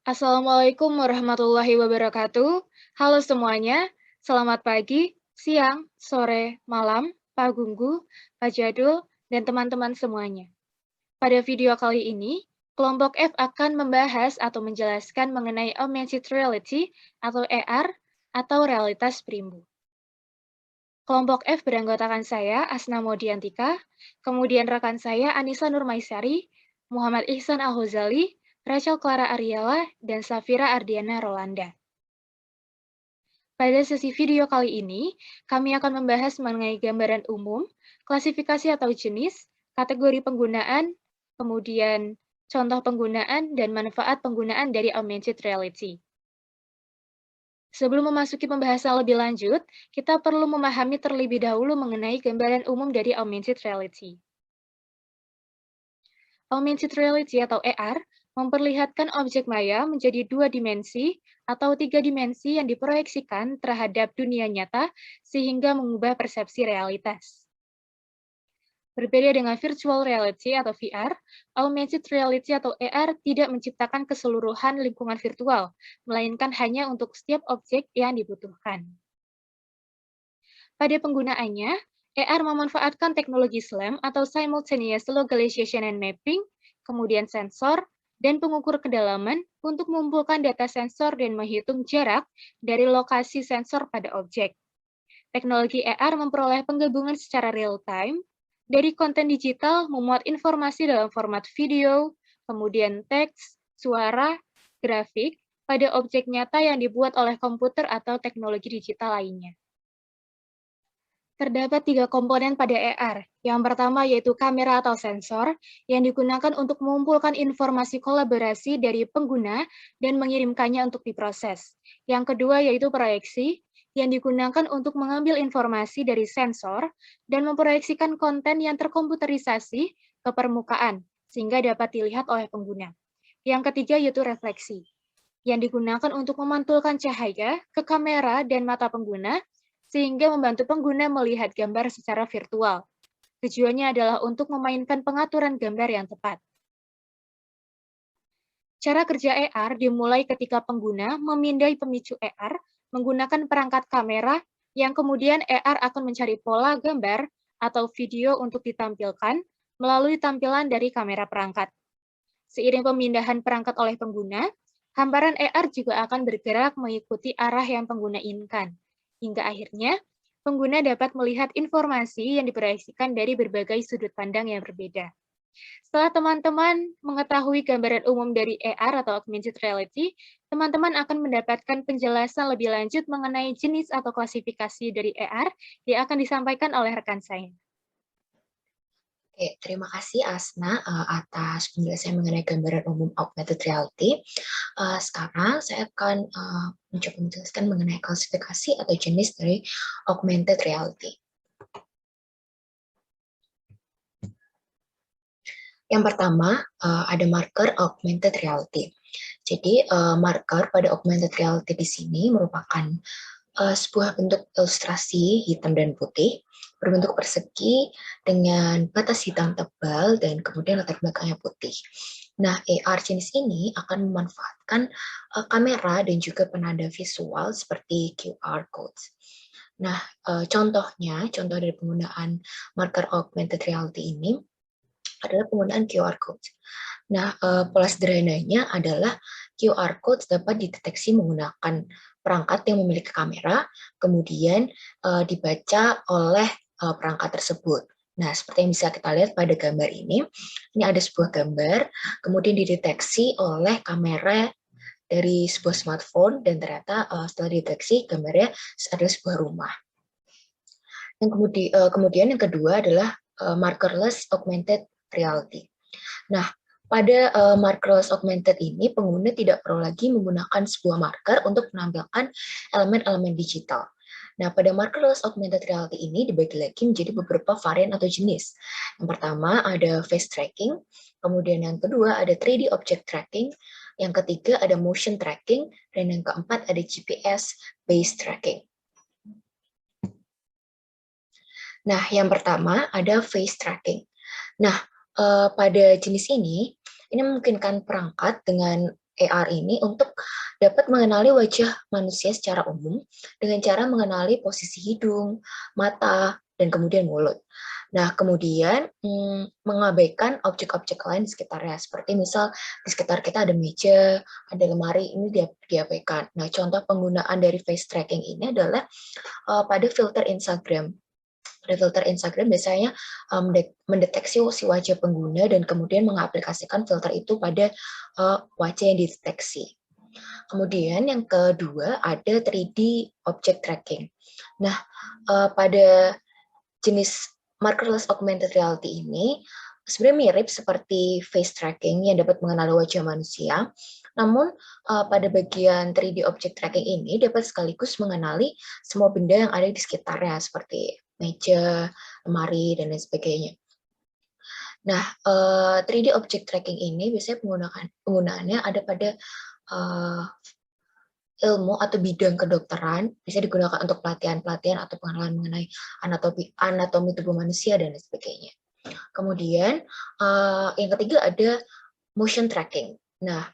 Assalamualaikum warahmatullahi wabarakatuh. Halo semuanya, selamat pagi, siang, sore, malam, Pak Gunggu, Pak Jadul, dan teman-teman semuanya. Pada video kali ini, kelompok F akan membahas atau menjelaskan mengenai augmented reality atau AR atau realitas perimbu. Kelompok F beranggotakan saya, Asna Modiantika, kemudian rekan saya Anissa Nurmaisari, Muhammad Ihsan Al-Hozali, Rachel Clara Ariela, dan Safira Ardiana Rolanda. Pada sesi video kali ini, kami akan membahas mengenai gambaran umum, klasifikasi atau jenis, kategori penggunaan, kemudian contoh penggunaan, dan manfaat penggunaan dari augmented reality. Sebelum memasuki pembahasan lebih lanjut, kita perlu memahami terlebih dahulu mengenai gambaran umum dari augmented reality. Augmented reality atau AR memperlihatkan objek maya menjadi dua dimensi atau tiga dimensi yang diproyeksikan terhadap dunia nyata sehingga mengubah persepsi realitas. Berbeda dengan virtual reality atau VR, augmented reality atau AR tidak menciptakan keseluruhan lingkungan virtual, melainkan hanya untuk setiap objek yang dibutuhkan. Pada penggunaannya, AR memanfaatkan teknologi SLAM atau Simultaneous Localization and Mapping, kemudian sensor, dan pengukur kedalaman untuk mengumpulkan data sensor dan menghitung jarak dari lokasi sensor pada objek. Teknologi AR memperoleh penggabungan secara real-time dari konten digital memuat informasi dalam format video, kemudian teks, suara, grafik, pada objek nyata yang dibuat oleh komputer atau teknologi digital lainnya. Terdapat tiga komponen pada AR. Yang pertama yaitu kamera atau sensor, yang digunakan untuk mengumpulkan informasi kolaborasi dari pengguna dan mengirimkannya untuk diproses. Yang kedua yaitu proyeksi, yang digunakan untuk mengambil informasi dari sensor dan memproyeksikan konten yang terkomputerisasi ke permukaan, sehingga dapat dilihat oleh pengguna. Yang ketiga yaitu refleksi, yang digunakan untuk memantulkan cahaya ke kamera dan mata pengguna, sehingga membantu pengguna melihat gambar secara virtual. Tujuannya adalah untuk memainkan pengaturan gambar yang tepat. Cara kerja AR dimulai ketika pengguna memindai pemicu AR menggunakan perangkat kamera, yang kemudian AR akan mencari pola gambar atau video untuk ditampilkan melalui tampilan dari kamera perangkat. Seiring pemindahan perangkat oleh pengguna, hamparan AR juga akan bergerak mengikuti arah yang pengguna inginkan. Hingga akhirnya, pengguna dapat melihat informasi yang diproyeksikan dari berbagai sudut pandang yang berbeda. Setelah teman-teman mengetahui gambaran umum dari AR atau augmented reality, teman-teman akan mendapatkan penjelasan lebih lanjut mengenai jenis atau klasifikasi dari AR yang akan disampaikan oleh rekan saya. Oke, terima kasih Asna atas penjelasan mengenai gambaran umum augmented reality. Sekarang saya akan mencoba menjelaskan mengenai klasifikasi atau jenis dari augmented reality. Yang pertama, ada marker augmented reality. Jadi, marker pada augmented reality di sini merupakan sebuah bentuk ilustrasi hitam dan putih, berbentuk persegi dengan batas hitam tebal dan kemudian latar belakangnya putih. Nah, AR jenis ini akan memanfaatkan kamera dan juga penanda visual seperti QR codes. Nah, contoh dari penggunaan marker augmented reality ini adalah penggunaan QR code. Nah, pola sederhananya adalah QR code dapat dideteksi menggunakan perangkat yang memiliki kamera, kemudian dibaca oleh perangkat tersebut. Nah, seperti yang bisa kita lihat pada gambar ini ada sebuah gambar, kemudian dideteksi oleh kamera dari sebuah smartphone, dan ternyata setelah dideteksi gambarnya adalah sebuah rumah. Yang kemudian yang kedua adalah markerless augmented reality. Nah, pada markerless augmented ini, pengguna tidak perlu lagi menggunakan sebuah marker untuk menampilkan elemen-elemen digital. Nah, pada markerless augmented reality ini dibagi lagi menjadi beberapa varian atau jenis. Yang pertama ada face tracking, kemudian yang kedua ada 3D object tracking, yang ketiga ada motion tracking, dan yang keempat ada GPS-based tracking. Nah, yang pertama ada face tracking. Nah, pada jenis ini memungkinkan perangkat dengan AR ini untuk dapat mengenali wajah manusia secara umum dengan cara mengenali posisi hidung, mata, dan kemudian mulut. Nah, kemudian mengabaikan objek-objek lain di sekitarnya, seperti misal di sekitar kita ada meja, ada lemari, ini diabaikan. Nah, contoh penggunaan dari face tracking ini adalah pada filter Instagram. Pada filter Instagram biasanya mendeteksi si wajah pengguna dan kemudian mengaplikasikan filter itu pada wajah yang dideteksi. Kemudian yang kedua ada 3D object tracking. Nah, pada jenis markerless augmented reality ini sebenarnya mirip seperti face tracking yang dapat mengenali wajah manusia, namun pada bagian 3D object tracking ini dapat sekaligus mengenali semua benda yang ada di sekitarnya, seperti meja, lemari, dan lain sebagainya. Nah, 3D object tracking ini biasanya penggunaannya ada pada ilmu atau bidang kedokteran, bisa digunakan untuk pelatihan-pelatihan atau pengenalan mengenai anatomi tubuh manusia dan lain sebagainya. Kemudian yang ketiga ada motion tracking. Nah,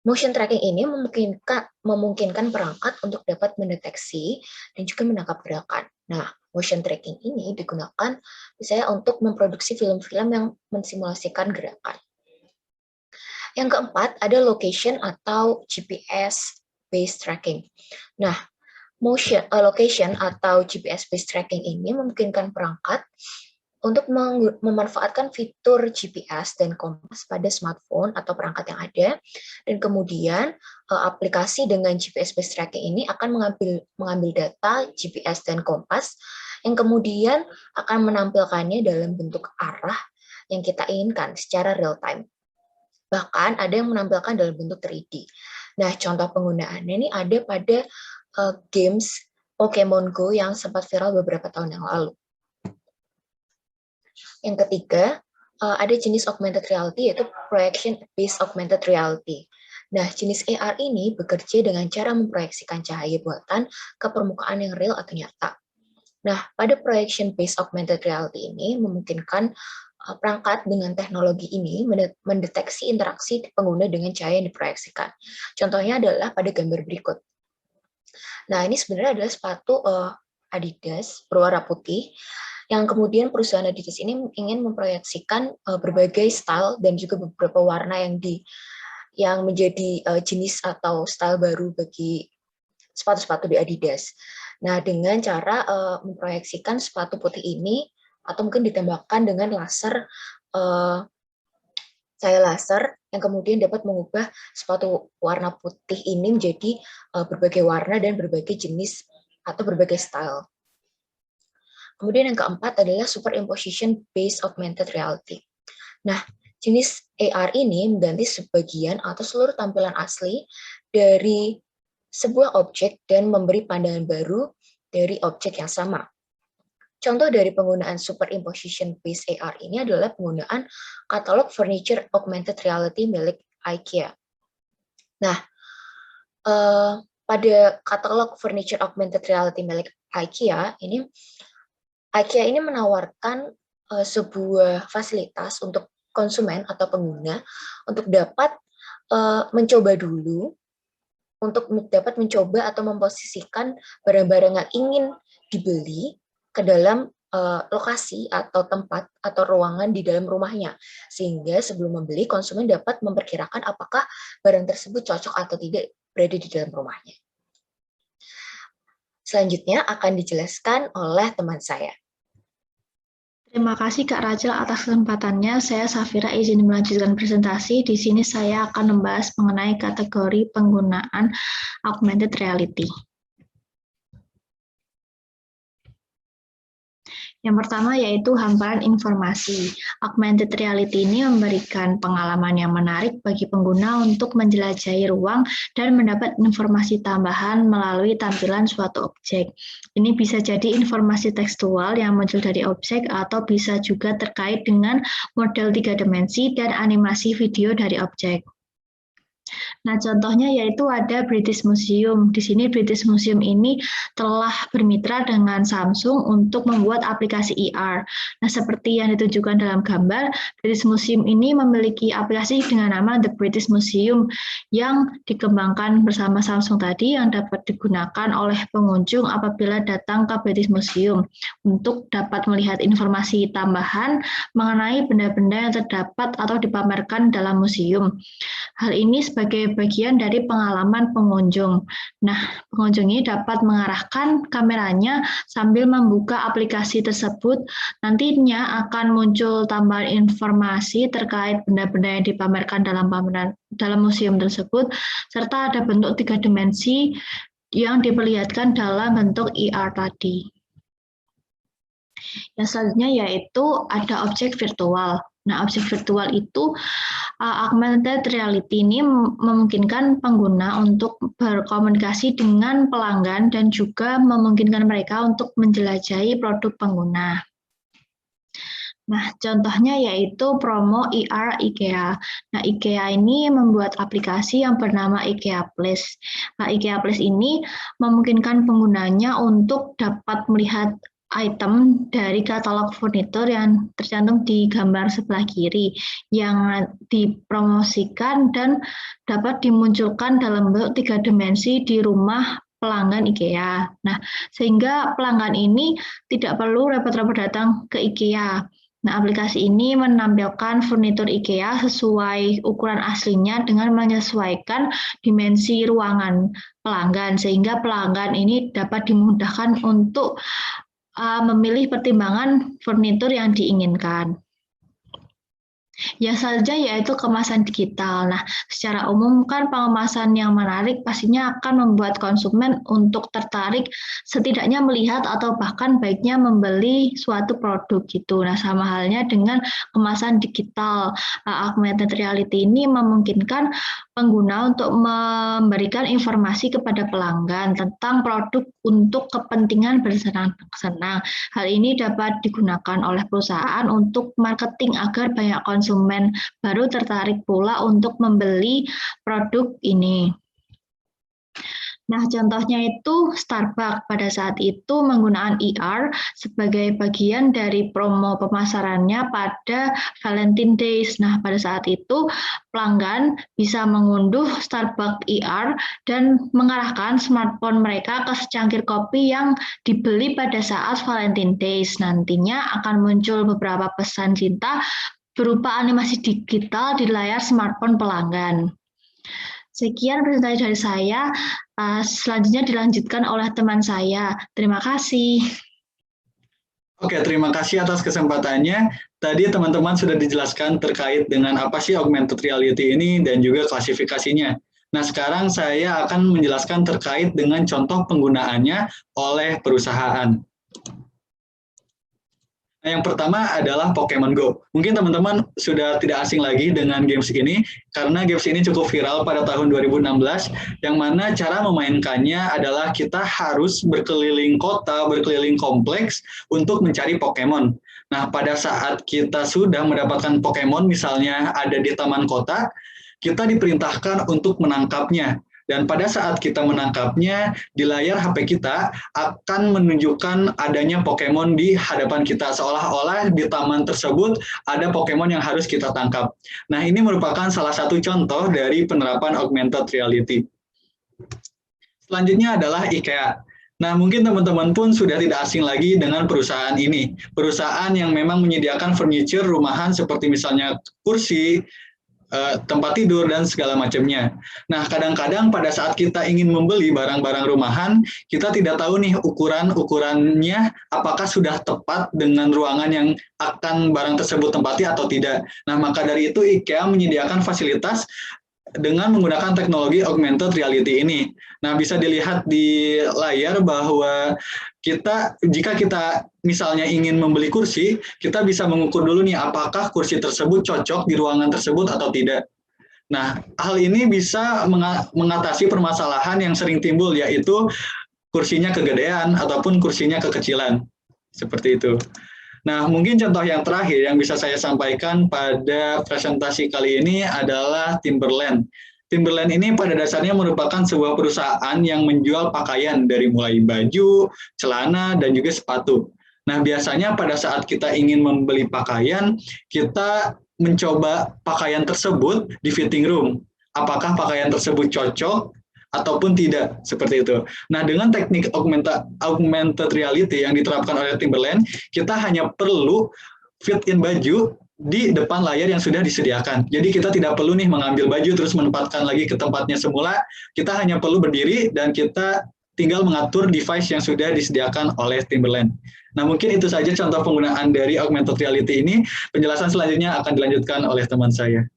motion tracking ini memungkinkan perangkat untuk dapat mendeteksi dan juga menangkap gerakan. Nah, motion tracking ini digunakan misalnya untuk memproduksi film-film yang mensimulasikan gerakan. Yang keempat ada location atau GPS based tracking. Nah, location atau GPS based tracking ini memungkinkan perangkat untuk memanfaatkan fitur GPS dan kompas pada smartphone atau perangkat yang ada, dan kemudian aplikasi dengan GPS based tracking ini akan mengambil data GPS dan kompas yang kemudian akan menampilkannya dalam bentuk arah yang kita inginkan secara real time. Bahkan ada yang menampilkan dalam bentuk 3D. Nah, contoh penggunaannya ini ada pada games Pokemon Go yang sempat viral beberapa tahun yang lalu. Yang ketiga, ada jenis augmented reality, yaitu projection-based augmented reality. Nah, jenis AR ini bekerja dengan cara memproyeksikan cahaya buatan ke permukaan yang real atau nyata. Nah, pada projection-based augmented reality ini memungkinkan perangkat dengan teknologi ini mendeteksi interaksi pengguna dengan cahaya yang diproyeksikan. Contohnya adalah pada gambar berikut. Nah, ini sebenarnya adalah sepatu Adidas berwarna putih, yang kemudian perusahaan Adidas ini ingin memproyeksikan berbagai style dan juga beberapa warna yang menjadi jenis atau style baru bagi sepatu-sepatu di Adidas. Nah, dengan cara memproyeksikan sepatu putih ini, atau mungkin ditembakkan dengan cahaya laser yang kemudian dapat mengubah sepatu warna putih ini menjadi berbagai warna dan berbagai jenis atau berbagai style. Kemudian yang keempat adalah superimposition based augmented reality. Nah, jenis AR ini mengganti sebagian atau seluruh tampilan asli dari sebuah objek dan memberi pandangan baru dari objek yang sama. Contoh dari penggunaan superimposition based AR ini adalah penggunaan katalog furniture augmented reality milik IKEA. Nah, pada katalog furniture augmented reality milik IKEA ini menawarkan sebuah fasilitas untuk konsumen atau pengguna untuk dapat mencoba dulu, untuk dapat mencoba atau memposisikan barang-barang yang ingin dibeli ke dalam lokasi atau tempat atau ruangan di dalam rumahnya, sehingga sebelum membeli konsumen dapat memperkirakan apakah barang tersebut cocok atau tidak berada di dalam rumahnya. Selanjutnya akan dijelaskan oleh teman saya. Terima kasih Kak Rachel atas kesempatannya. Saya Safira izin melanjutkan presentasi. Di sini saya akan membahas mengenai kategori penggunaan augmented reality. Yang pertama yaitu hamparan informasi. Augmented reality ini memberikan pengalaman yang menarik bagi pengguna untuk menjelajahi ruang dan mendapat informasi tambahan melalui tampilan suatu objek. Ini bisa jadi informasi tekstual yang muncul dari objek atau bisa juga terkait dengan model 3 dimensi dan animasi video dari objek. Nah, contohnya yaitu ada British Museum. Di sini British Museum ini telah bermitra dengan Samsung untuk membuat aplikasi IR. Nah, seperti yang ditunjukkan dalam gambar, British Museum ini memiliki aplikasi dengan nama The British Museum yang dikembangkan bersama Samsung tadi, yang dapat digunakan oleh pengunjung apabila datang ke British Museum untuk dapat melihat informasi tambahan mengenai benda-benda yang terdapat atau dipamerkan dalam museum. Hal ini sebagai bagian dari pengalaman pengunjung. Nah, pengunjung ini dapat mengarahkan kameranya sambil membuka aplikasi tersebut. Nantinya akan muncul tambahan informasi terkait benda-benda yang dipamerkan dalam museum tersebut, serta ada bentuk 3 dimensi yang diperlihatkan dalam bentuk IR tadi. Yang selanjutnya yaitu ada objek virtual. Nah, objek virtual itu augmented reality ini memungkinkan pengguna untuk berkomunikasi dengan pelanggan dan juga memungkinkan mereka untuk menjelajahi produk pengguna. Nah, contohnya yaitu promo IR IKEA. Nah, IKEA ini membuat aplikasi yang bernama IKEA Place. Nah, IKEA Place ini memungkinkan penggunanya untuk dapat melihat item dari katalog furnitur yang tercantum di gambar sebelah kiri yang dipromosikan dan dapat dimunculkan dalam bentuk 3 dimensi di rumah pelanggan IKEA. Nah, sehingga pelanggan ini tidak perlu repot-repot datang ke IKEA. Nah, aplikasi ini menampilkan furnitur IKEA sesuai ukuran aslinya dengan menyesuaikan dimensi ruangan pelanggan, sehingga pelanggan ini dapat dimudahkan untuk memilih pertimbangan furnitur yang diinginkan. Yang selanjutnya yaitu kemasan digital. Nah, secara umum kan pengemasan yang menarik pastinya akan membuat konsumen untuk tertarik setidaknya melihat atau bahkan baiknya membeli suatu produk gitu. Nah, sama halnya dengan kemasan digital. Augmented reality ini memungkinkan pengguna untuk memberikan informasi kepada pelanggan tentang produk untuk kepentingan bersenang-senang. Hal ini dapat digunakan oleh perusahaan untuk marketing agar banyak konsumen baru tertarik pula untuk membeli produk ini. Nah, contohnya itu Starbucks pada saat itu menggunakan IR sebagai bagian dari promo pemasarannya pada Valentine Days. Nah, pada saat itu pelanggan bisa mengunduh Starbucks IR dan mengarahkan smartphone mereka ke secangkir kopi yang dibeli pada saat Valentine Days. Nantinya akan muncul beberapa pesan cinta berupa animasi digital di layar smartphone pelanggan. Sekian presentasi dari saya, selanjutnya dilanjutkan oleh teman saya. Terima kasih. Oke, terima kasih atas kesempatannya. Tadi teman-teman sudah dijelaskan terkait dengan apa sih augmented reality ini dan juga klasifikasinya. Nah, sekarang saya akan menjelaskan terkait dengan contoh penggunaannya oleh perusahaan. Nah, yang pertama adalah Pokemon Go. Mungkin teman-teman sudah tidak asing lagi dengan games ini, karena games ini cukup viral pada tahun 2016, yang mana cara memainkannya adalah kita harus berkeliling kota, berkeliling kompleks untuk mencari Pokemon. Nah, pada saat kita sudah mendapatkan Pokemon, misalnya ada di taman kota, kita diperintahkan untuk menangkapnya. Dan pada saat kita menangkapnya, di layar HP kita akan menunjukkan adanya Pokemon di hadapan kita, seolah-olah di taman tersebut ada Pokemon yang harus kita tangkap. Nah, ini merupakan salah satu contoh dari penerapan augmented reality. Selanjutnya adalah IKEA. Nah, mungkin teman-teman pun sudah tidak asing lagi dengan perusahaan ini. Perusahaan yang memang menyediakan furniture rumahan seperti misalnya kursi, tempat tidur, dan segala macamnya. Nah, kadang-kadang pada saat kita ingin membeli barang-barang rumahan, kita tidak tahu nih ukurannya apakah sudah tepat dengan ruangan yang akan barang tersebut tempati atau tidak. Nah, maka dari itu IKEA menyediakan fasilitas dengan menggunakan teknologi augmented reality ini. Nah, bisa dilihat di layar bahwa jika kita misalnya ingin membeli kursi, kita bisa mengukur dulu nih apakah kursi tersebut cocok di ruangan tersebut atau tidak. Nah, hal ini bisa mengatasi permasalahan yang sering timbul, yaitu kursinya kegedean ataupun kursinya kekecilan. Seperti itu. Nah, mungkin contoh yang terakhir yang bisa saya sampaikan pada presentasi kali ini adalah Timberland. Timberland ini pada dasarnya merupakan sebuah perusahaan yang menjual pakaian dari mulai baju, celana, dan juga sepatu. Nah, biasanya pada saat kita ingin membeli pakaian, kita mencoba pakaian tersebut di fitting room. Apakah pakaian tersebut cocok ataupun tidak, seperti itu. Nah, dengan teknik augmented reality yang diterapkan oleh Timberland, kita hanya perlu fit in baju di depan layar yang sudah disediakan. Jadi kita tidak perlu nih mengambil baju terus menempatkan lagi ke tempatnya semula. Kita hanya perlu berdiri dan kita tinggal mengatur device yang sudah disediakan oleh Timberland. Nah, mungkin itu saja contoh penggunaan dari augmented reality ini. Penjelasan selanjutnya akan dilanjutkan oleh teman saya.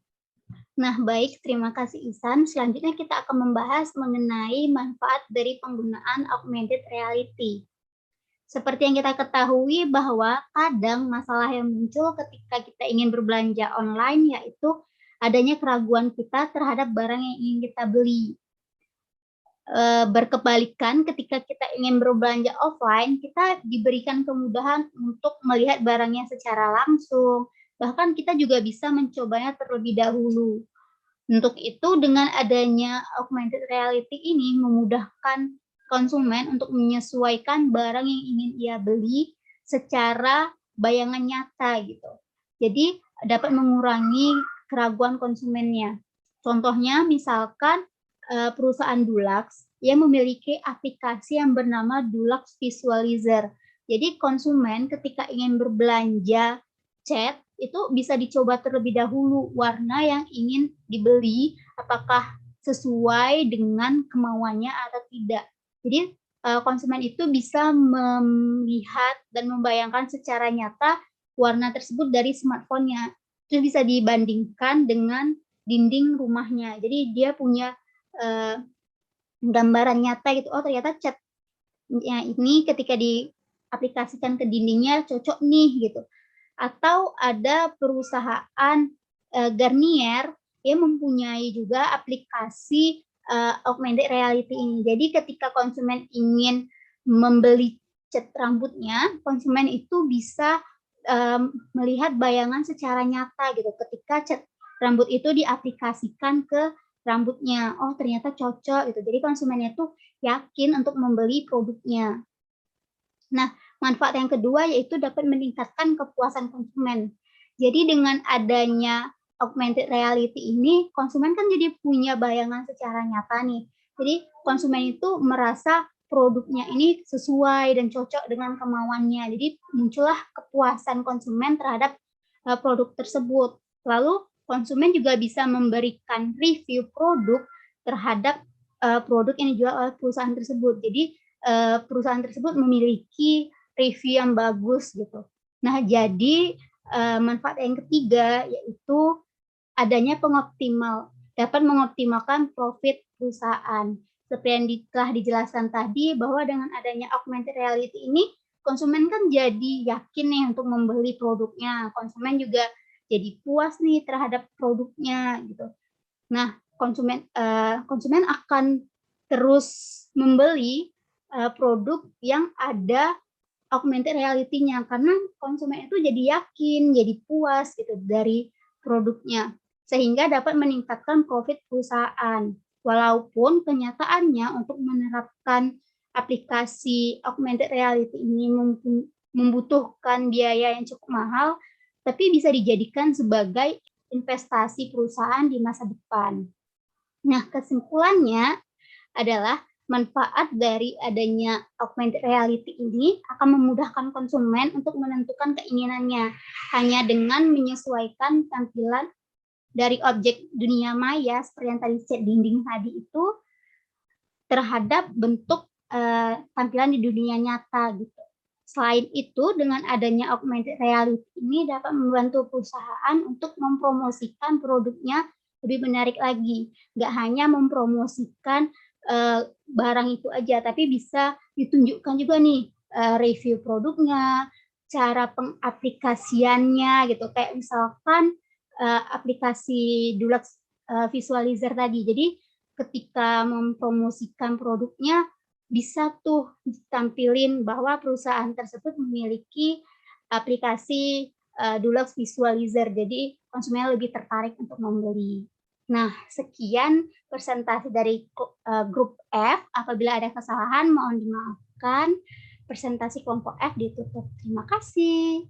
Nah, baik, terima kasih Ihsan. Selanjutnya kita akan membahas mengenai manfaat dari penggunaan augmented reality. Seperti yang kita ketahui bahwa kadang masalah yang muncul ketika kita ingin berbelanja online yaitu adanya keraguan kita terhadap barang yang ingin kita beli. Berkebalikan ketika kita ingin berbelanja offline, kita diberikan kemudahan untuk melihat barangnya secara langsung, bahkan kita juga bisa mencobanya terlebih dahulu. Untuk itu, dengan adanya augmented reality ini memudahkan konsumen untuk menyesuaikan barang yang ingin ia beli secara bayangan nyata gitu. Jadi dapat mengurangi keraguan konsumennya. Contohnya misalkan perusahaan Dulux yang memiliki aplikasi yang bernama Dulux Visualizer. Jadi konsumen ketika ingin berbelanja cat itu bisa dicoba terlebih dahulu warna yang ingin dibeli apakah sesuai dengan kemauannya atau tidak. Jadi konsumen itu bisa melihat dan membayangkan secara nyata warna tersebut dari smartphone-nya. Itu bisa dibandingkan dengan dinding rumahnya. Jadi dia punya gambaran nyata gitu. Oh, ternyata catnya ini ketika diaplikasikan ke dindingnya cocok nih gitu. Atau ada perusahaan Garnier yang mempunyai juga aplikasi augmented reality ini. Jadi ketika konsumen ingin membeli cat rambutnya, konsumen itu bisa melihat bayangan secara nyata gitu. Ketika cat rambut itu diaplikasikan ke rambutnya, oh ternyata cocok gitu. Jadi konsumennya tuh yakin untuk membeli produknya. Nah, manfaat yang kedua yaitu dapat meningkatkan kepuasan konsumen. Jadi dengan adanya augmented reality ini, konsumen kan jadi punya bayangan secara nyata nih. Jadi konsumen itu merasa produknya ini sesuai dan cocok dengan kemauannya. Jadi muncullah kepuasan konsumen terhadap produk tersebut. Lalu konsumen juga bisa memberikan review produk terhadap produk yang dijual oleh perusahaan tersebut. Jadi perusahaan tersebut memiliki review yang bagus gitu. Nah, jadi manfaat yang ketiga yaitu adanya dapat mengoptimalkan profit perusahaan. Seperti yang telah dijelaskan tadi bahwa dengan adanya augmented reality ini konsumen kan jadi yakin nih untuk membeli produknya. Konsumen juga jadi puas nih terhadap produknya gitu. Nah, konsumen akan terus membeli produk yang ada augmented reality-nya karena konsumen itu jadi yakin, jadi puas gitu dari produknya sehingga dapat meningkatkan profit perusahaan. Walaupun kenyataannya untuk menerapkan aplikasi augmented reality ini membutuhkan biaya yang cukup mahal, tapi bisa dijadikan sebagai investasi perusahaan di masa depan. Nah, kesimpulannya adalah manfaat dari adanya augmented reality ini akan memudahkan konsumen untuk menentukan keinginannya hanya dengan menyesuaikan tampilan dari objek dunia maya seperti yang tadi cat dinding tadi itu terhadap bentuk tampilan di dunia nyata gitu. Selain itu, dengan adanya augmented reality ini dapat membantu perusahaan untuk mempromosikan produknya lebih menarik lagi. Nggak hanya mempromosikan barang itu aja, tapi bisa ditunjukkan juga nih review produknya, cara pengaplikasiannya gitu. Kayak misalkan aplikasi Dulux Visualizer tadi. Jadi ketika mempromosikan produknya bisa tuh ditampilin bahwa perusahaan tersebut memiliki aplikasi Dulux Visualizer. Jadi konsumen lebih tertarik untuk membeli. Nah, sekian presentasi dari grup F. Apabila ada kesalahan, mohon dimaafkan. Presentasi kelompok F ditutup. Terima kasih.